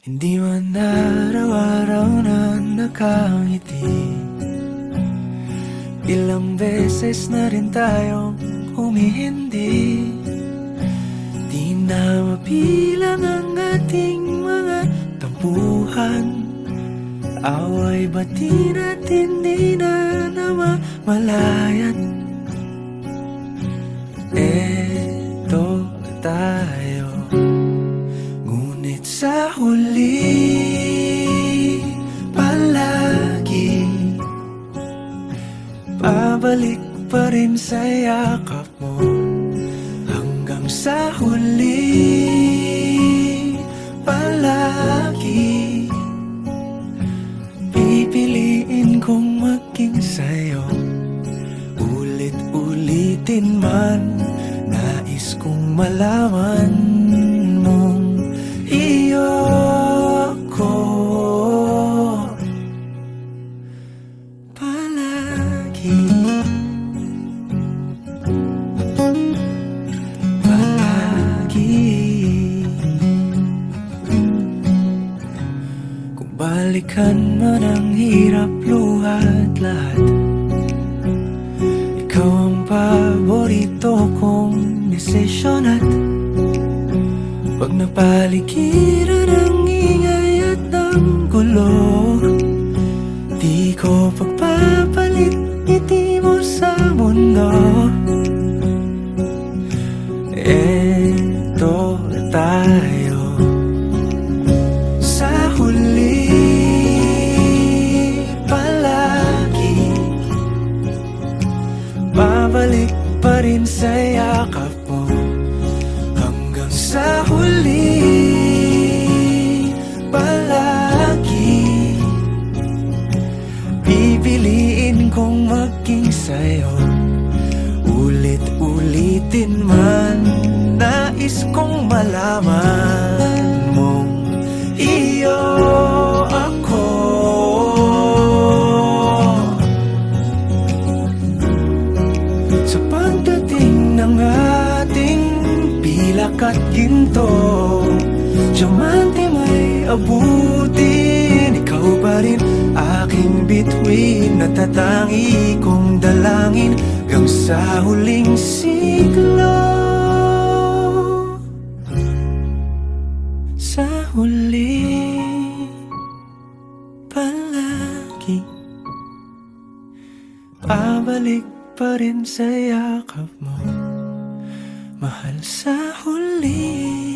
Hindi man araw-araw na nakangiti. Ilang beses na rin tayong humihindi. Di na mapilang ang ating mga tampuhan. Away bati natin di na namamalayan. Eto tayo, ngunit sa huli palagi pabalik pa rin sa yakap mo. Hanggang sa huli palagi pipiliin kong maging sa'yo. Ulit-ulitin man, nais kong malaman mong iyo ako palagi. Palagi. Kung balikan man ang hirap, luha at lahat, ikaw ang paborito kong desisyon. At pag napaligiran ang ingay at ang gulo, di ko pagpapalit ngiti mo sa mundo. Eto tayo, sa huli palagi babalik pa rin sa yakap mo. Hanggang sa huli palagi pipiliin kong maging sa'yo. Ulit-ulitin man, nais kong malaman mong iyo ako. Sa pagdating ng ating pilak at ginto, diamante may abutin, ikaw pa rin aking bituin, natatangi kong dalangin hanggang sa huling siglo. Sa huli palagi pabalik pa rin sa yakap mo, mahal. Sa huli